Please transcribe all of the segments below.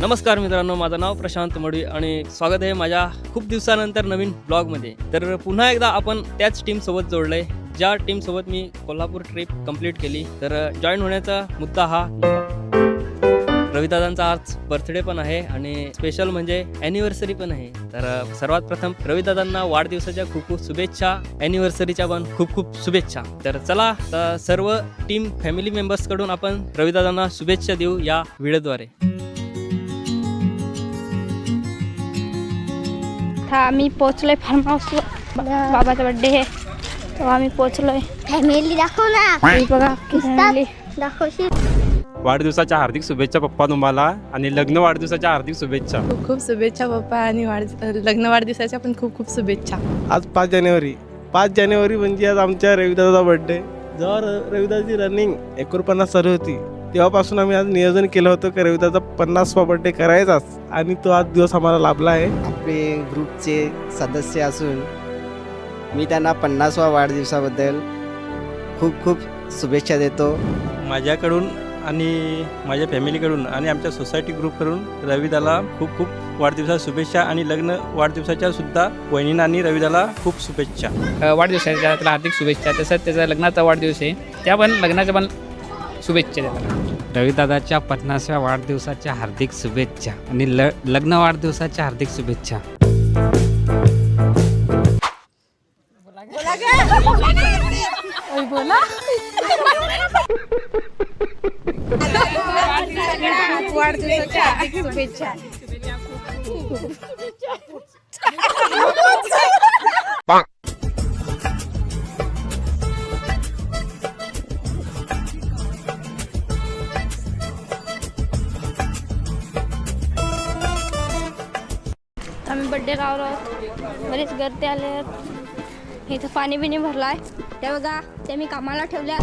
नमस्कार मित्रांनो, माझं नाव प्रशांत मडवी आणि स्वागत आहे माझ्या खूप दिवसानंतर नवीन ब्लॉगमध्ये. तर पुन्हा एकदा आपण त्याच टीमसोबत जोडलं आहे ज्या टीमसोबत मी कोल्हापूर ट्रिप कंप्लीट केली. तर जॉईन होण्याचा मुद्दा हा, रविदादांचा आज बर्थडे पण आहे आणि स्पेशल म्हणजे ॲनिव्हर्सरी पण आहे. तर सर्वात प्रथम रविदादांना वाढदिवसाच्या खूप खूप शुभेच्छा, ॲनिव्हर्सरीच्या पण खूप खूप शुभेच्छा. तर चला सर्व टीम फॅमिली मेंबर्सकडून आपण रविदादांना शुभेच्छा देऊ या व्हिडिओद्वारे. आम्ही पोहोचलोय फार्म हाऊसवर. बाबाचा बर्थडे आहे तेव्हा आम्ही पोहोचलोय. फॅमिली दाखव ना. बघा फॅमिली दाखवशील. वाढदिवसाच्या हार्दिक शुभेच्छा पप्पा तुम्हाला आणि लग्न वाढदिवसाच्या हार्दिक शुभेच्छा. खूप खूप शुभेच्छा पप्पा आणि लग्न वाढदिवसाच्या पण खूप खूप शुभेच्छा. आज 5 जानेवारी म्हणजे आज आमच्या रविदादाचा बर्थडे. जेव्हा रविदाची रनिंग 49 चालू होती तेव्हापासून आम्ही आज नियोजन केलं होतं की रविदाचा 50वा बर्थडे करायचाच आणि तो आज दिवस आम्हाला लाभला आहे. आपले ग्रुपचे सदस्य असून मी त्यांना 50वा वाढदिवसाबद्दल खूप खूप शुभेच्छा देतो. माझ्याकडून आणि माझ्या फॅमिलीकडून आणि आमच्या सोसायटी ग्रुपकडून रविदाला खूप खूप वाढदिवसाच्या शुभेच्छा आणि लग्न वाढदिवसाच्या सुद्धा वहिनींना आणि रविदाला खूप शुभेच्छा. वाढदिवसाच्या त्याला हार्दिक शुभेच्छा. तसंच त्याचा लग्नाचा वाढदिवस आहे, त्या पण लग्नाच्या पण शुभेच्छा त्याला. रविदादाच्या 50व्या वाढदिवसाच्या हार्दिक शुभेच्छा आणि लग्न वाढदिवसाच्या हार्दिक शुभेच्छा. वाढदिवसाच्या हार्दिक शुभेच्छा. आम्ही बड्डे लावलो आहोत. बरेच गर्दी आले आहेत. इथं पाणी बिणी भरलं आहे. त्या बघा त्या मी कामाला ठेवल्या.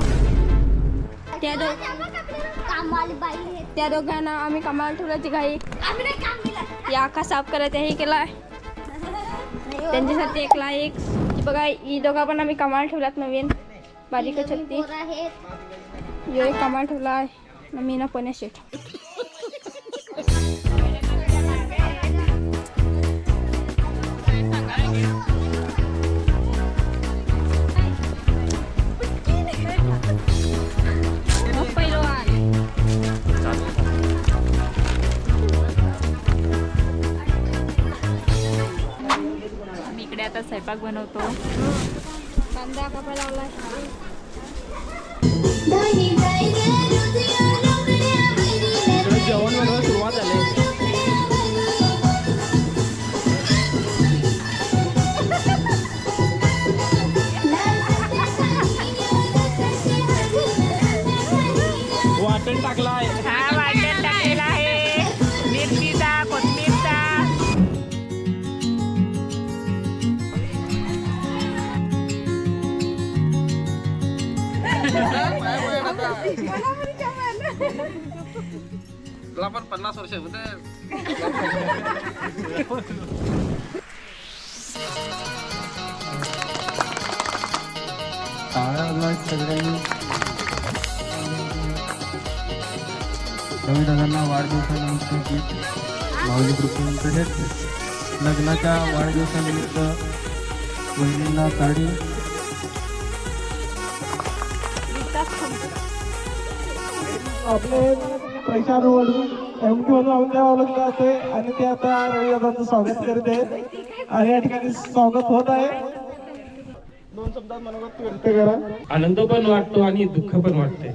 त्या दोघांना आम्ही कामाला ठेवल्याची घाई. या आखा साफ करायचा हे केला आहे त्यांच्यासाठी एकला एक. बघा ही दोघा पण आम्ही कामाला ठेवल्यात. नवीन बारीक छत्ती यो एक कामाला ठेवला आहे. मी ना पुणे शेट. इकडे आता स्वयंपाक बनवतो. कांदा कापा लावलाय. जेवण बनवायला सुरुवात झाली. वाटण टाकलाय. वाटण टाकलेला आहे, मिरचीचा, कोथिंबीरचा. तुला पण 50 वर्ष होते. रविदादांना वाढदिवसानिमित्त गीत माऊली ग्रुपकडे. लग्नाच्या वाढदिवसानिमित्त वहिनींना साडी. आपले प्रशांत वडवी एमटी म्हणून आमच्या ओळखले जाते आणि ते आता रविदादांचं स्वागत करत आहेत आणि या ठिकाणी स्वागत होत आहे. 2 शब्दात मनोगत व्यक्त करा. आनंद पण वाटतो आणि दुःख पण वाटते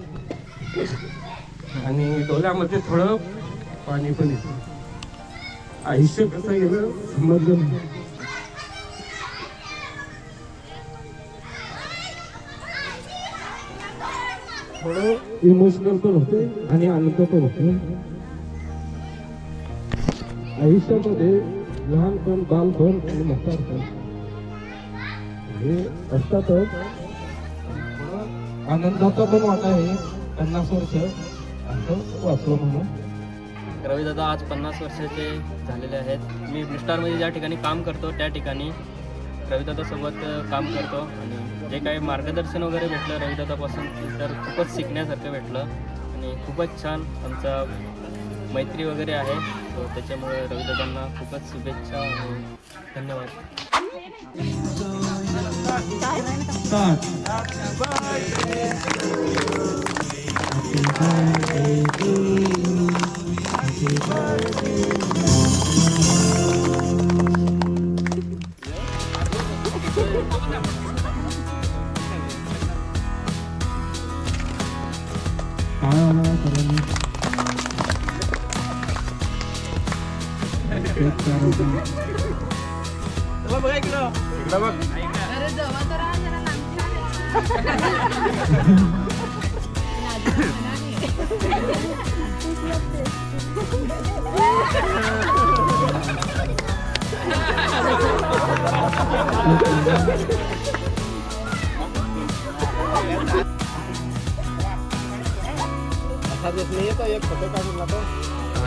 आणि डोळ्यामध्ये थोडं पाणी पण येतं. आयुष्य कसं गेलं समजलं नाही. थोडं इमोशनल पण होते आणि आनंद पण होतो. आयुष्यामध्ये लहानपण, बालपण आणि म्हातारपण हे असतातच. आनंदाचा पण वाटा आहे. 50 वर्ष असं वाचलो म्हणून. रविदादा आज 50 वर्षाचे झालेले आहेत. मी ब्लूस्टारमध्ये ज्या ठिकाणी काम करतो त्या ठिकाणी रविदादासोबत काम करतो आणि जे काही मार्गदर्शन वगैरे भेटलं रविदादापासून तर खूपच शिकण्यासारखं भेटलं आणि खूपच छान आमचा मैत्री वगैरे आहे. So, त्याच्यामुळे रविदादांना खूपच शुभेच्छा आणि धन्यवाद.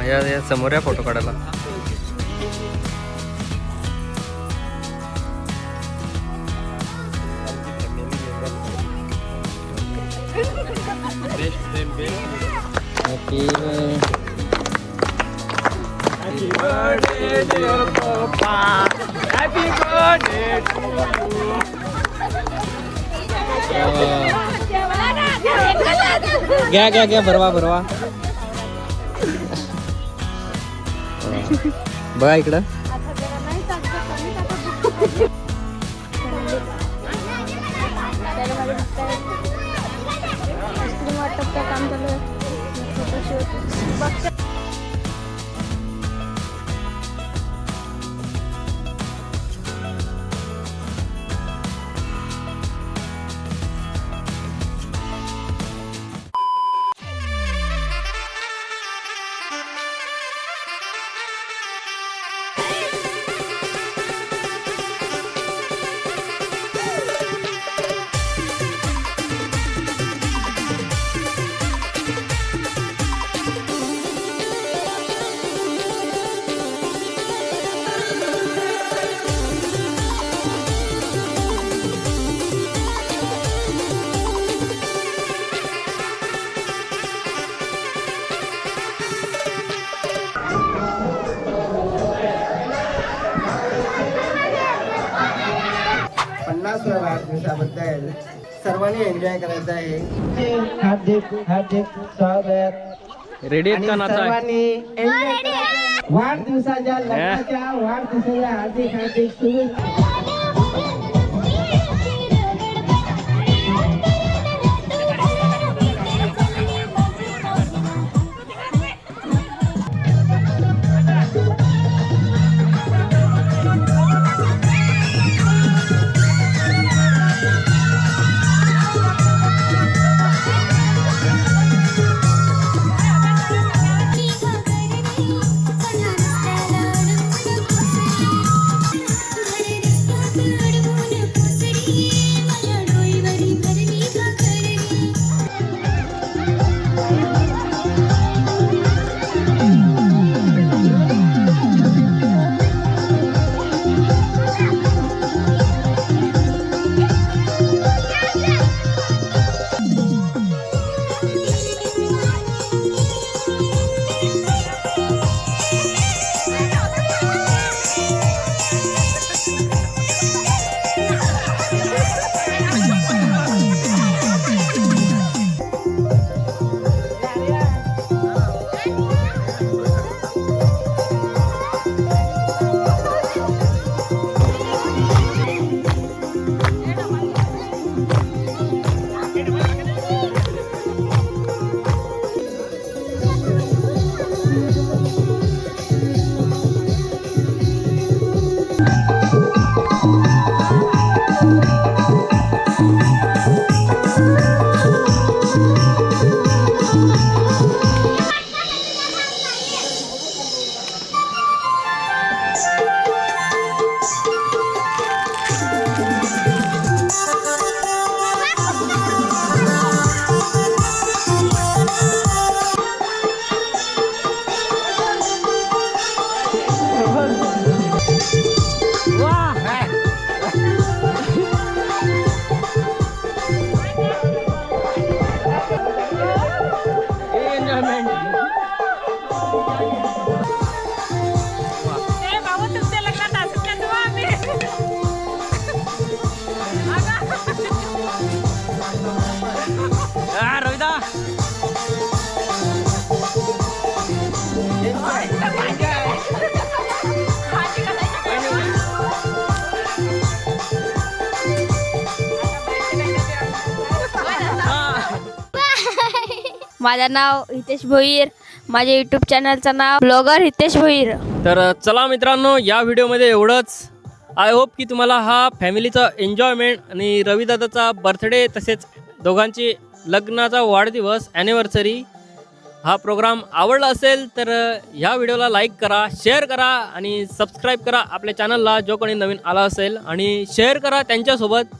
या समोर या फोटो काढायला. घ्या भरवा बघा इकडं. काम चालू आहे. वाढदिवसाबद्दल सर्वांनी एन्जॉय करायचं आहे. हार्दिक स्वागत. रेडी आहेत का नाचा? सर्वांनी एन्जॉय करायचं. वाढदिवसाच्या लग्नाच्या वाढदिवसाच्या हार्दिक शुभेच्छा. माझं नाव हितेश भोईर. माझ्या यूट्यूब चॅनलचं नाव ब्लॉगर हितेश भोईर. तर चला मित्रांनो, या व्हिडिओमध्ये एवढंच. आय होप की तुम्हाला हा फॅमिलीचा एन्जॉयमेंट आणि रविदादाचा बर्थडे तसेच दोघांची लग्नाचा वाढदिवस ॲनिव्हर्सरी हा प्रोग्राम आवडला असेल तर ह्या व्हिडिओला लाईक करा, शेअर करा आणि सबस्क्राईब करा आपल्या चॅनलला, जो कोणी नवीन आला असेल. आणि शेअर करा त्यांच्यासोबत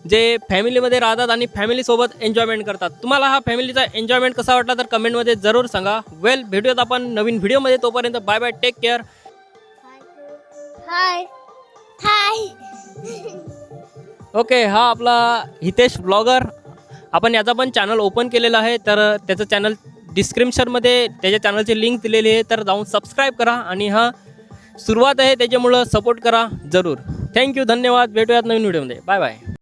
जे फॅमिलीमध्ये राहतात आणि फॅमिलीसोबत एन्जॉयमेंट करतात. तुम्हाला हा फॅमिलीचा एन्जॉयमेंट कसा वाटला तर कमेंटमध्ये जरूर सांगा. वेल, भेटूयात आपण नवीन व्हिडिओमध्ये. तोपर्यंत बाय बाय, टेक केअर. हाय हाय. ओके, हा आपला हितेश ब्लॉगर. आपण याचा पण चॅनल ओपन केलेला आहे, तर त्याचं चॅनल डिस्क्रिप्शनमध्ये त्याच्या चॅनलची लिंक दिलेली आहे, तर जाऊन सबस्क्राईब करा. आणि हा सुरुवात आहे त्याच्यामुळं सपोर्ट करा जरूर. थँक्यू, धन्यवाद. भेटूयात नवीन व्हिडिओमध्ये. Bye bye.